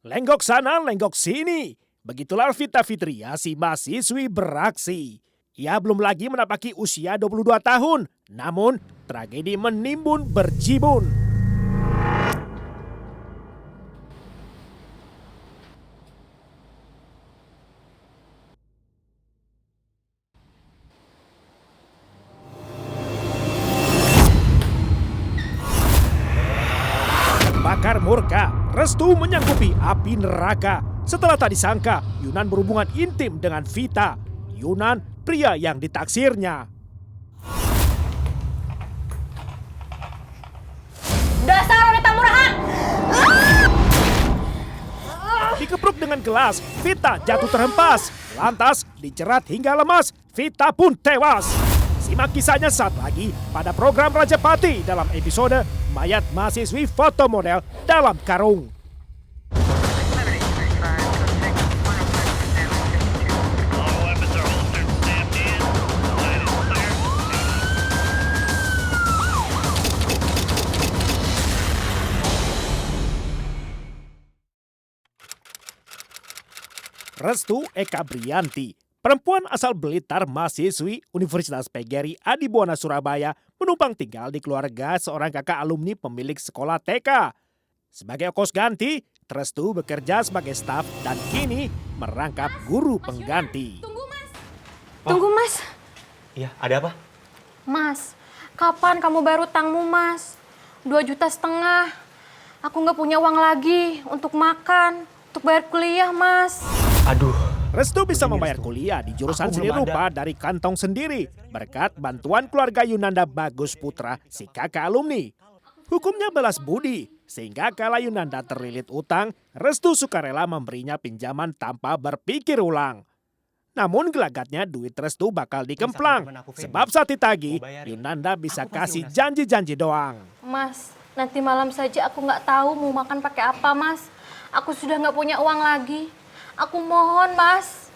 Lenggok sana, lenggok sini. Begitulah Vita Fitria, si mahasiswi beraksi. Ia belum lagi menapaki usia 22 tahun. Namun, tragedi menimbun berjibun. Bakar murka, Restu menyanggupi api neraka. Setelah tak disangka, Yunan berhubungan intim dengan Vita. Yunan, pria yang ditaksirnya. Dasar wanita murahan! Dikepruk dengan gelas, Vita jatuh terhempas. Lantas dijerat hingga lemas, Vita pun tewas. Simak kisahnya saat lagi pada program Rajapati dalam episode Mayat Mahasiswi Foto Model dalam Karung. Restu Eka Brianti, perempuan asal Blitar, mahasiswi Universitas PGRI Adibuana Surabaya, menumpang tinggal di keluarga seorang kakak alumni pemilik sekolah TK. Sebagai ongkos ganti, Restu bekerja sebagai staf dan kini merangkap guru pengganti. Tunggu mas. Oh. Tunggu mas. Iya, ada apa? Mas, kapan kamu bayar utangmu mas? 2,5 juta. Aku nggak punya uang lagi untuk makan, untuk bayar kuliah mas. Aduh. Restu bisa membayar kuliah di jurusan Aku seni belum rupa dari kantong sendiri berkat bantuan keluarga Yunanda Bagus Putra, si kakak alumni. Hukumnya balas budi, sehingga kala Yunanda terlilit utang, Restu sukarela memberinya pinjaman tanpa berpikir ulang. Namun gelagatnya duit Restu bakal dikemplang, sebab saat ditagih, Yunanda bisa kasih janji-janji doang. Mas, nanti malam saja aku nggak tahu mau makan pakai apa mas. Aku sudah nggak punya uang lagi. Aku mohon mas.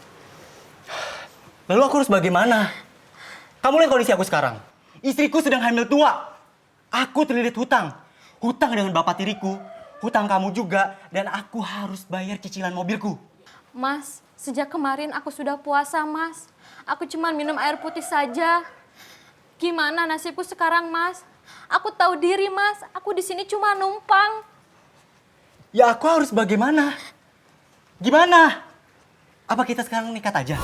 Lalu aku harus bagaimana? Kamu lihat kondisi aku sekarang. Istriku sedang hamil tua. Aku terlilit hutang. Hutang dengan bapak tiriku. Hutang kamu juga. Dan aku harus bayar cicilan mobilku. Mas, sejak kemarin aku sudah puasa mas. Aku cuma minum air putih saja. Gimana nasibku sekarang mas? Aku tahu diri mas. Aku di sini cuma numpang. Ya aku harus bagaimana? Gimana? Apa kita sekarang nikat aja?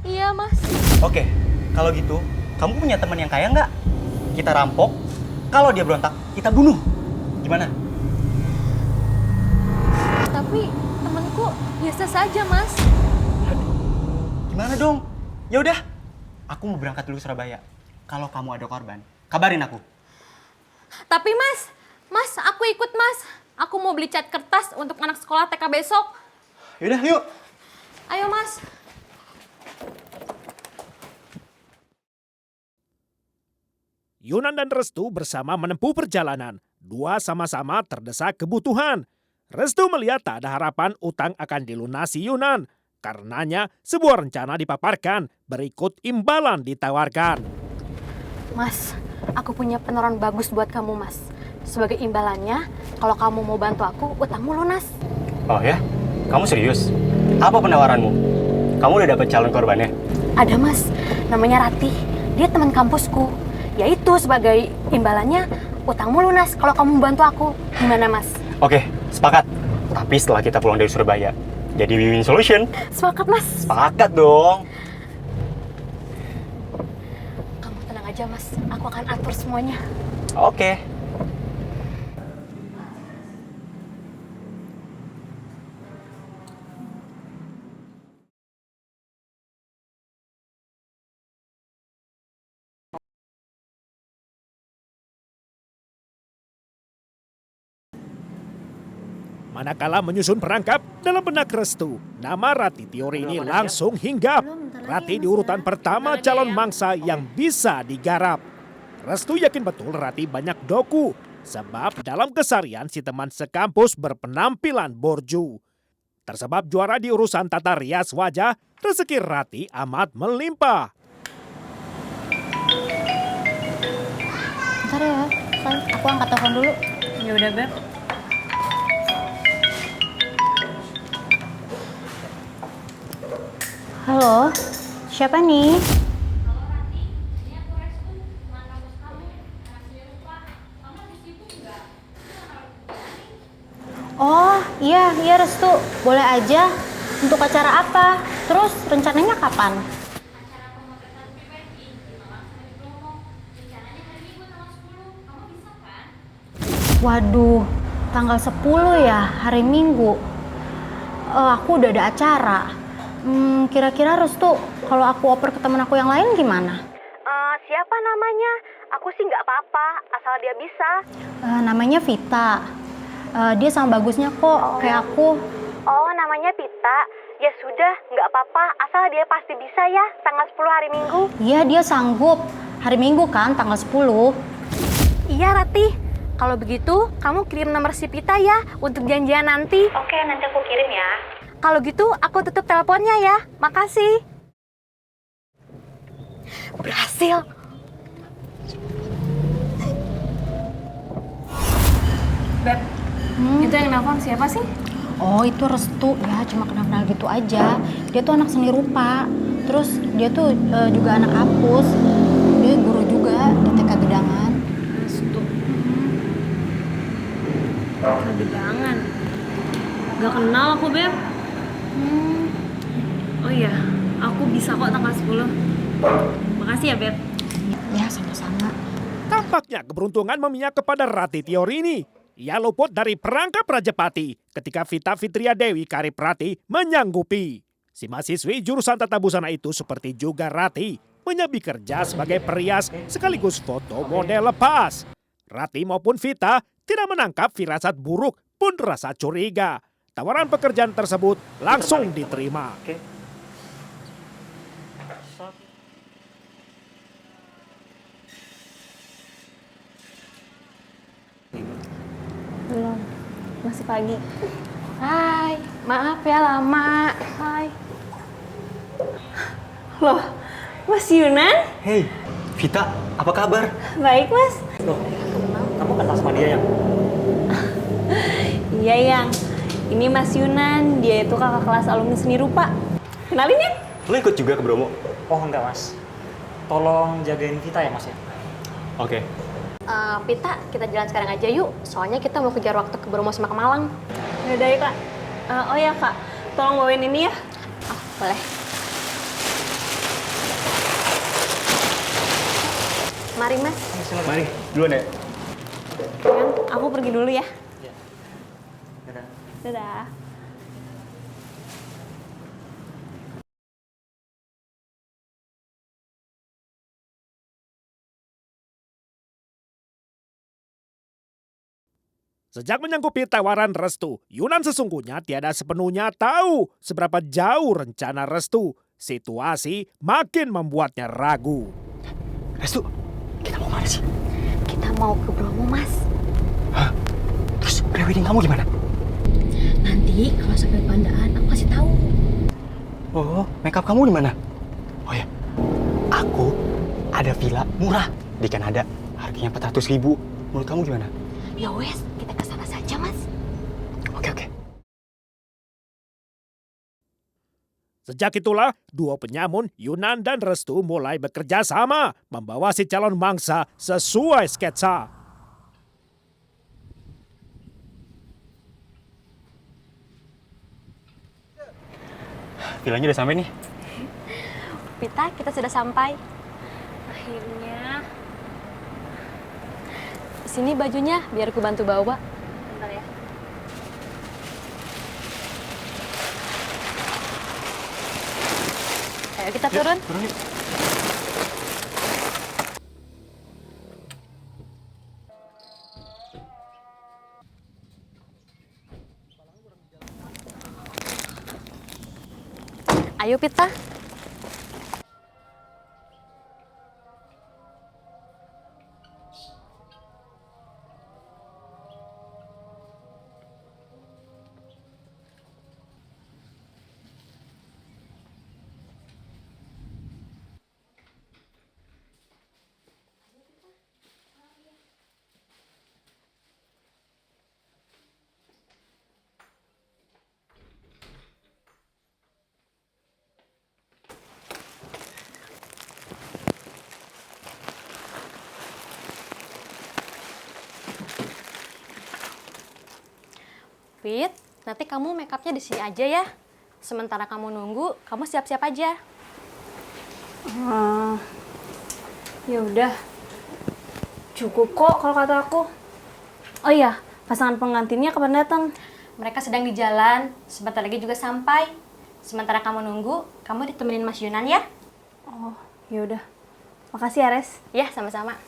Iya mas. Oke, kalau gitu, kamu punya teman yang kaya nggak? Kita rampok, kalau dia berontak, kita bunuh. Gimana? Tapi temanku biasa saja mas. Gimana dong? Ya udah, aku mau berangkat dulu ke Surabaya. Kalau kamu ada korban, kabarin aku. Tapi mas, aku ikut mas. Aku mau beli cat kertas untuk anak sekolah TK besok. Yaudah, yuk. Ayo mas. Yunan dan Restu bersama menempuh perjalanan. Dua sama-sama terdesak kebutuhan. Restu melihat tak ada harapan utang akan dilunasi Yunan. Karenanya sebuah rencana dipaparkan, berikut imbalan ditawarkan. Mas, aku punya penawaran bagus buat kamu mas. Sebagai imbalannya, kalau kamu mau bantu aku, utangmu lunas. Oh ya? Kamu serius? Apa penawaranmu? Kamu udah dapet calon korbannya? Ada mas, namanya Ratih. Dia teman kampusku. Yaitu sebagai imbalannya, utangmu lunas kalau kamu bantu aku. Gimana mas? Oke, sepakat. Tapi setelah kita pulang dari Surabaya, jadi win-win solution. Sepakat mas. Sepakat dong. Kamu tenang aja mas, aku akan atur semuanya. Oke. Manakala menyusun perangkap dalam benak Restu, nama Rati Tiori ini langsung hinggap. Rati di urutan pertama calon mangsa yang bisa digarap. Restu yakin betul Rati banyak doku, sebab dalam keseharian si teman sekampus berpenampilan borju. Tersebab juara di urusan tata rias wajah, rezeki Rati amat melimpah. Bentar ya, sayang. Aku angkat telepon dulu. Ya udah, Beb. Halo, siapa nih? Oh, iya Restu. Boleh aja. Untuk acara apa? Terus rencananya kapan? Waduh, tanggal 10 ya, hari Minggu. Aku udah ada acara. Kira-kira Restu, kalau aku oper ke temen aku yang lain gimana? Siapa namanya? Aku sih nggak apa-apa, asal dia bisa. Namanya Vita. Dia sama bagusnya kok, kayak aku. Oh, namanya Vita. Ya sudah, nggak apa-apa, asal dia pasti bisa ya, tanggal 10 hari Minggu. Iya, dia sanggup. Hari Minggu kan, tanggal 10. Iya, Ratih. Kalau begitu, kamu kirim nomor si Vita ya, untuk janjian nanti. Oke, nanti aku kirim ya. Kalau gitu, aku tutup teleponnya ya. Makasih. Berhasil. Beb, itu yang nelfon siapa sih? Oh, itu Restu ya, cuma kenal-kenal gitu aja. Dia tuh anak seni rupa. Terus dia tuh juga anak kampus. Dia guru juga di TK Gedangan. Restu. Kegedangan. Gak kenal aku, Beb. Oh iya, aku bisa kok tanggal 10. Makasih ya, Beb. Ya, sama-sama. Tampaknya keberuntungan memihak kepada Rati Tiorini. Ia luput dari perangkap Rajapati ketika Vita Fitria Dewi Kariprati menyanggupi. Si mahasiswi jurusan tata busana itu seperti juga Rati menyambi kerja sebagai perias sekaligus foto model lepas. Rati maupun Vita tidak menangkap firasat buruk pun rasa curiga. Tawaran pekerjaan tersebut langsung diterima. Belum, masih pagi. Hai, maaf ya lama. Hai. Loh, Mas Yunan? Hei, Vita, apa kabar? Baik, Mas. Loh, kamu kenal sama dia ya? Iya, Yang. Ini Mas Yunan, dia itu kakak kelas alumni seni rupa. Kenalin ya? Lo ikut juga ke Bromo? Oh enggak mas, tolong jagain kita ya mas ya. Oke. Pita, kita jalan sekarang aja yuk. Soalnya kita mau kejar waktu ke Bromo sama ke Malang. Yaudah ya, Kak. Oh ya, Kak. Tolong bawain ini ya. Oh, boleh. Mari, Mas. Mari, duluan ya. Yang, aku pergi dulu ya. Dadah. Dadah. Sejak menyanggupi tawaran Restu, Yunan sesungguhnya tiada sepenuhnya tahu seberapa jauh rencana Restu. Situasi makin membuatnya ragu. Restu, kita mau mana sih? Kita mau ke Bromo, Mas. Hah? Terus prewedding kamu gimana? Nanti kalau sampai Pandaan, aku kasih tahu. Oh, makeup kamu di mana? Oh ya, aku ada villa murah di Kanada. Harganya 400.000. Menurut kamu gimana? Ya wes, kita ke sana saja, Mas. Oke. Sejak itulah, dua penyamun Yunan dan Restu mulai bekerja sama membawa si calon mangsa sesuai sketsa. Villanya udah sampai nih. Pita, kita sudah sampai. Akhirnya. Sini bajunya, biar aku bantu bawa. Bentar ya. Ayo kita turun. Turun yuk. Ayo Pita. Fit, nanti kamu make upnya di sini aja ya. Sementara kamu nunggu, kamu siap-siap aja. Ya udah. Cukup kok kalau kata aku. Oh iya, pasangan pengantinnya kapan datang? Mereka sedang di jalan, sebentar lagi juga sampai. Sementara kamu nunggu, kamu ditemenin Mas Yunan ya? Oh, ya udah. Makasih ya, Res. Ya, sama-sama.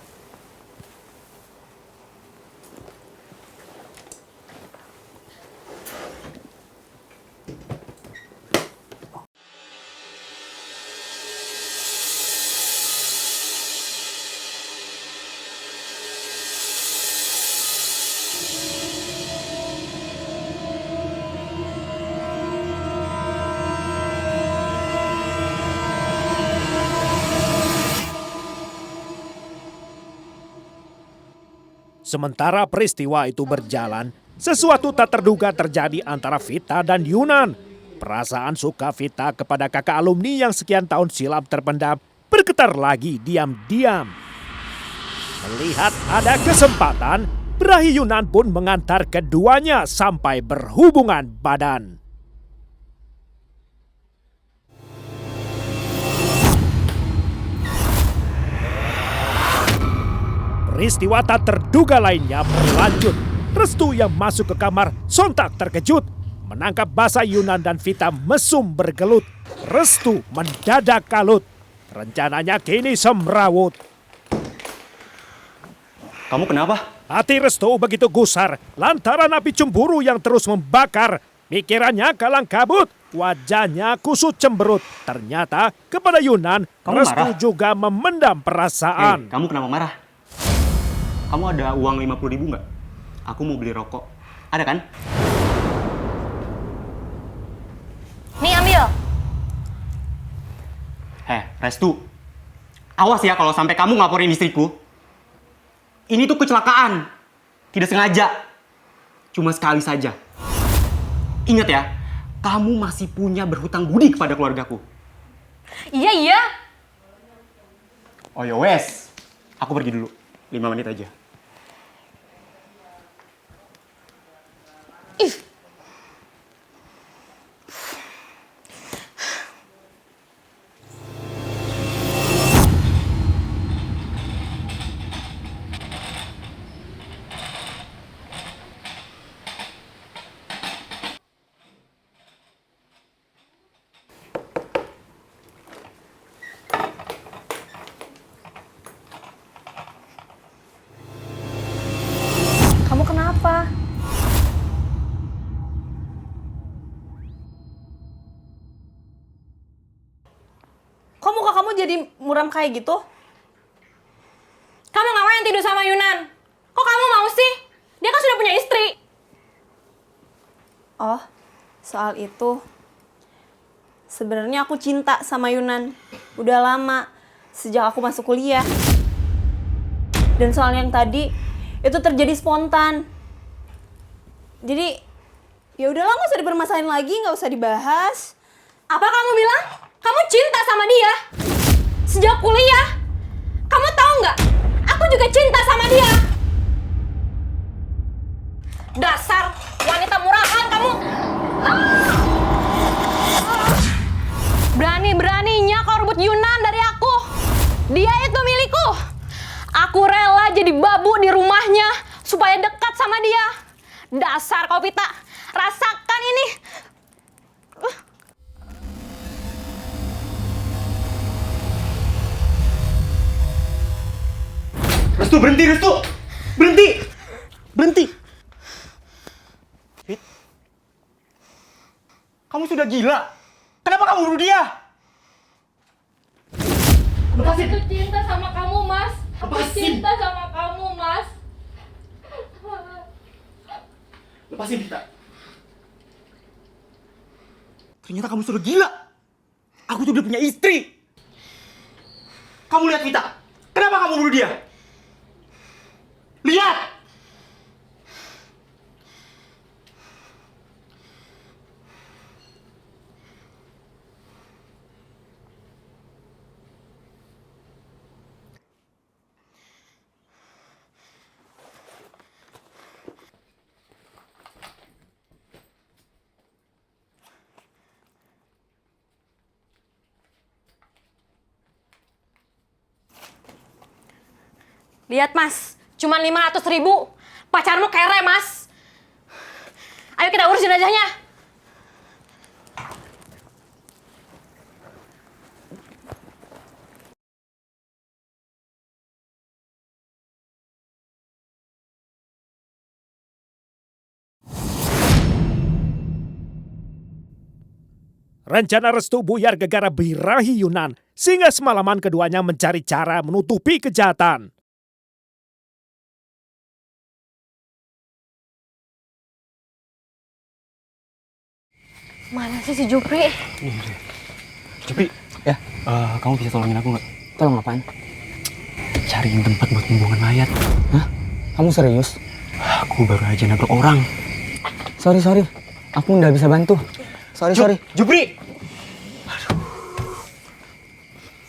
Sementara peristiwa itu berjalan, sesuatu tak terduga terjadi antara Vita dan Yunan. Perasaan suka Vita kepada kakak alumni yang sekian tahun silam terpendam bergetar lagi diam-diam. Melihat ada kesempatan, berahi Yunan pun mengantar keduanya sampai berhubungan badan. Peristiwa tak terduga lainnya berlanjut. Restu yang masuk ke kamar sontak terkejut. Menangkap basah Yunan dan Vita mesum bergelut. Restu mendadak kalut. Rencananya kini semrawut. Kamu kenapa? Hati Restu begitu gusar lantaran api cemburu yang terus membakar. Pikirannya kalang kabut, wajahnya kusut cemberut. Ternyata kepada Yunan, Kamu Restu marah? juga memendam perasaan. Kamu kenapa marah? Kamu ada uang 50.000 nggak? Aku mau beli rokok. Ada kan? Nih, ambil. Restu. Awas ya kalau sampai kamu ngelaporin istriku. Ini tuh kecelakaan. Tidak sengaja. Cuma sekali saja. Ingat ya, kamu masih punya berhutang budi kepada keluargaku. Iya, iya. Oh ya wes. Aku pergi dulu. 5 menit aja. Kamu kenapa? Kok muka kamu jadi muram kayak gitu? Kamu ngapain tidur sama Yunan? Kok kamu mau sih? Dia kan sudah punya istri. Oh, soal itu. Sebenarnya aku cinta sama Yunan. Udah lama, sejak aku masuk kuliah. Dan soal yang tadi, itu terjadi spontan. Jadi, ya udahlah, nggak usah dipermasalahin lagi, nggak usah dibahas. Apa kamu bilang? Kamu cinta sama dia? Sejak kuliah? Kamu tahu nggak? Aku juga cinta sama dia. Dasar wanita murahan kamu. Berani-beraninya kau rebut Yunan dari aku. Dia itu milikku. Aku rela jadi babu di rumahnya supaya dekat sama dia. Dasar kau Pita, rasakan ini. Restu, berhenti, Restu! Berhenti! Berhenti! Fit, kamu sudah gila. Kenapa kamu bunuh dia? Aku tuh cinta sama kamu, Mas. Aku Lepasin. cinta sama kamu, Mas. Lepasin kita. Ternyata kamu sudah gila. Aku sudah punya istri. Kamu lihat Vita. Kenapa kamu bunuh dia? Lihat! Lihat mas, cuma 500.000. Pacarmu kere mas. Ayo kita urus jenazahnya. Rencana restu buyar gegara birahi Yunan, sehingga semalaman keduanya mencari cara menutupi kejahatan. Mana sih si Jupri? Jupri, ya, kamu bisa tolongin aku nggak? Tolong apaan? Cariin tempat buat pembuangan mayat. Hah? Kamu serius? Aku baru aja nabrak orang. Sorry. Aku nggak bisa bantu. Sorry. Jupri!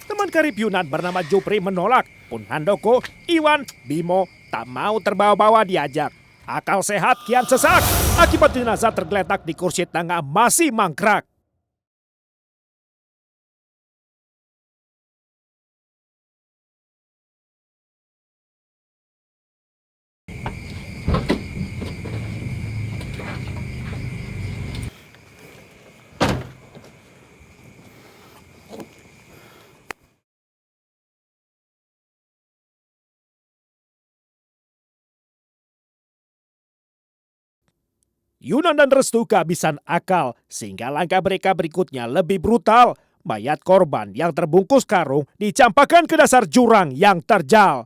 Teman karib Yunan bernama Jupri menolak, pun Handoko, Iwan, Bimo tak mau terbawa-bawa diajak. Akal sehat kian sesak, akibat jenazah tergeletak di kursi tangga masih mangkrak. Yunan dan Restu kehabisan akal, sehingga langkah mereka berikutnya lebih brutal. Mayat korban yang terbungkus karung dicampakkan ke dasar jurang yang terjal.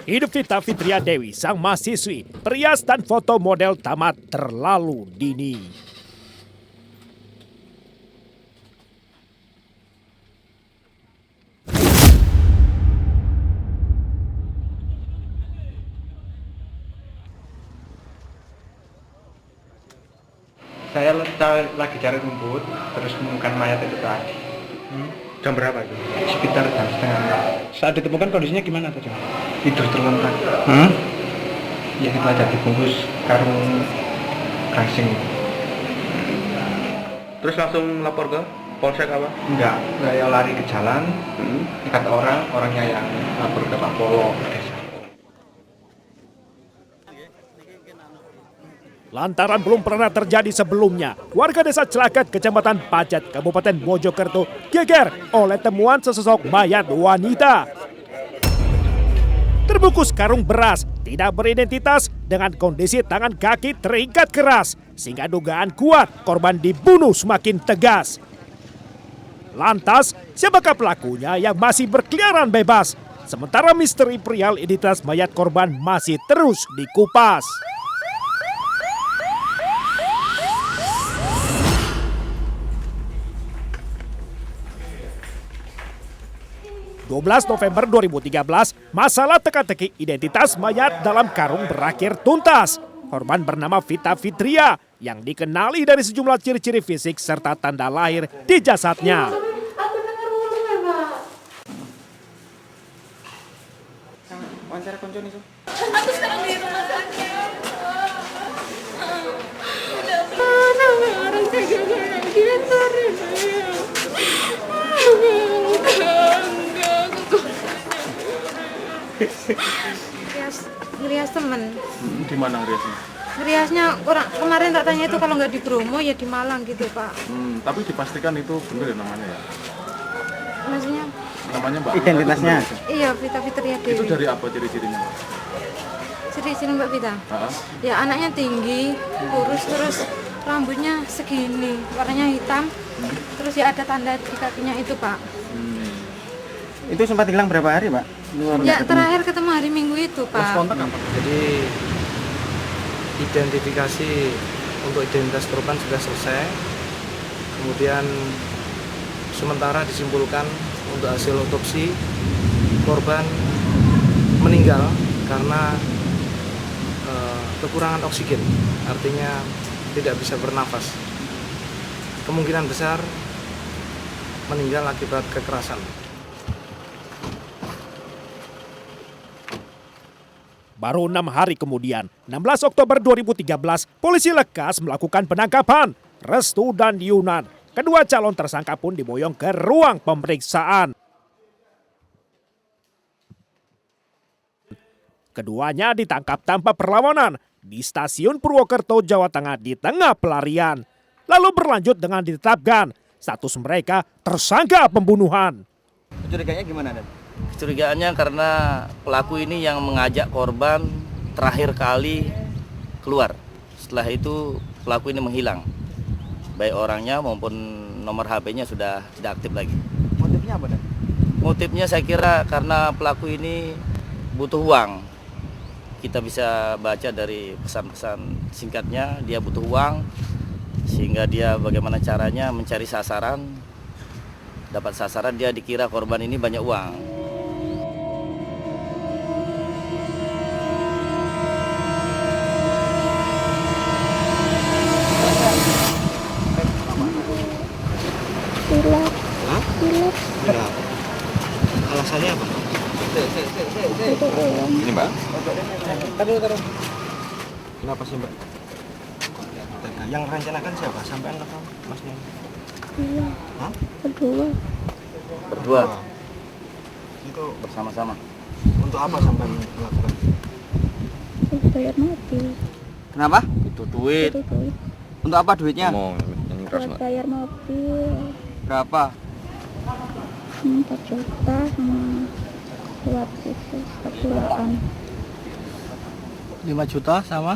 Hidup Vita Fitria Dewi, sang mahasiswi, perias dan foto model tamat terlalu dini. Saya lagi cari rumput, terus menemukan mayat itu tadi. Jam berapa itu? Sekitar jam setengah. Saat ditemukan kondisinya gimana tuh, Jam? Tidur terlentang. Ya itu aja dibungkus karung gasing. Terus langsung lapor ke Polsek apa? Enggak, saya lari ke jalan, dekat orangnya yang lapor ke Pak Polo desa. Lantaran belum pernah terjadi sebelumnya, warga desa Celaket, Kecamatan Pacet, Kabupaten Mojokerto geger oleh temuan sesosok mayat wanita. Terbungkus karung beras, tidak beridentitas, dengan kondisi tangan kaki terikat keras, sehingga dugaan kuat korban dibunuh semakin tegas. Lantas, siapakah pelakunya yang masih berkeliaran bebas? Sementara misteri perihal identitas mayat korban masih terus dikupas. 12 November 2013, masalah teka-teki identitas mayat dalam karung berakhir tuntas. Korban bernama Vita Fitria yang dikenali dari sejumlah ciri-ciri fisik serta tanda lahir di jasadnya. Wawancara konco nih, Aku sekarang di rumah sakit. Orang jaga kayak gitu. Ngerias temen. Di mana riasnya? Ngeriasnya orang kemarin tak tanya itu kalau nggak di Bromo ya di Malang gitu Pak. Tapi dipastikan itu benar ya namanya ya? Maksudnya? Namanya Mbak? Identitasnya? Iya Vita Fitria Dewi. Itu dari apa ciri-cirinya Mbak? Ciri-ciri Mbak Vita? Ya anaknya tinggi, kurus, terus rambutnya segini, warnanya hitam, terus ya ada tanda di kakinya itu Pak. Itu sempat hilang berapa hari, Pak? Ya terakhir ketemu hari Minggu itu Pak. Jadi identifikasi untuk identitas korban sudah selesai. Kemudian sementara disimpulkan untuk hasil otopsi korban meninggal karena kekurangan oksigen, artinya tidak bisa bernafas. Kemungkinan besar meninggal akibat kekerasan. Baru 6 hari kemudian, 16 Oktober 2013, polisi lekas melakukan penangkapan Restu dan Yunan. Kedua calon tersangka pun diboyong ke ruang pemeriksaan. Keduanya ditangkap tanpa perlawanan di stasiun Purwokerto, Jawa Tengah di tengah pelarian. Lalu berlanjut dengan ditetapkan status mereka tersangka pembunuhan. Kecurigaannya gimana, Dan? Kecurigaannya karena pelaku ini yang mengajak korban terakhir kali keluar. Setelah itu pelaku ini menghilang. Baik orangnya maupun nomor HP-nya sudah tidak aktif lagi. Motifnya apa, Dan? Motifnya saya kira karena pelaku ini butuh uang. Kita bisa baca dari pesan-pesan singkatnya, dia butuh uang. Sehingga dia bagaimana caranya mencari sasaran. Dapat sasaran, dia dikira korban ini banyak uang. Tidak. Alasannya apa? Ini Mbak. Taruh. Kenapa sih, Mbak? Yang rencanakan siapa? Sampean atau Masnya? Iya. Hah? Berdua. Itu Bersama-sama. untuk apa sampean melakukan? Bayar mobil. Kenapa? Itu duit. Itu duit. Untuk apa duitnya? Buat bayar mobil. Berapa? 4 juta sama buat itu kebulaan. 5 juta sama?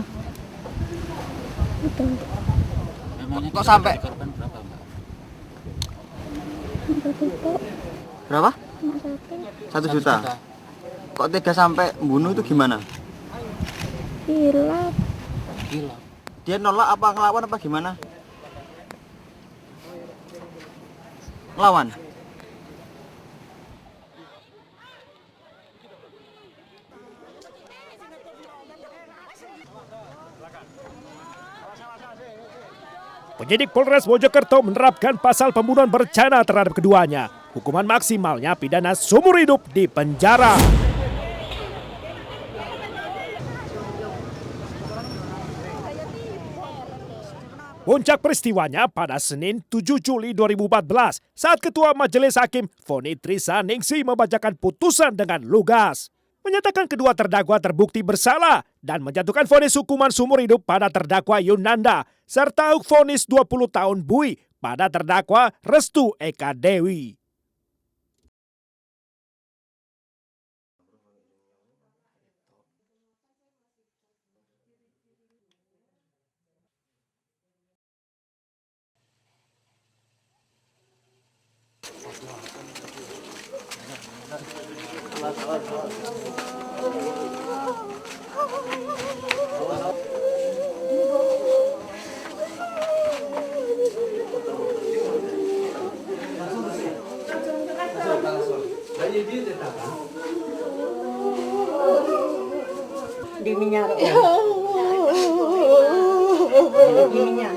Itu. Kok sampai? 1 juta. Berapa? Cuma 1. 1 juta. Kok tega sampai membunuh itu gimana? Gila. Dia nolak apa ngelawan apa gimana? Ngelawan? Penyidik Polres Mojokerto menerapkan pasal pembunuhan berencana terhadap keduanya. Hukuman maksimalnya pidana seumur hidup di penjara. Puncak peristiwanya pada Senin 7 Juli 2014 saat Ketua Majelis Hakim Foni Trisa Ningsi membacakan putusan dengan lugas. Menyatakan kedua terdakwa terbukti bersalah dan menjatuhkan vonis hukuman seumur hidup pada terdakwa Yunanda serta vonis 20 tahun bui pada terdakwa Restu Eka Dewi. Di minyak. Di minyak.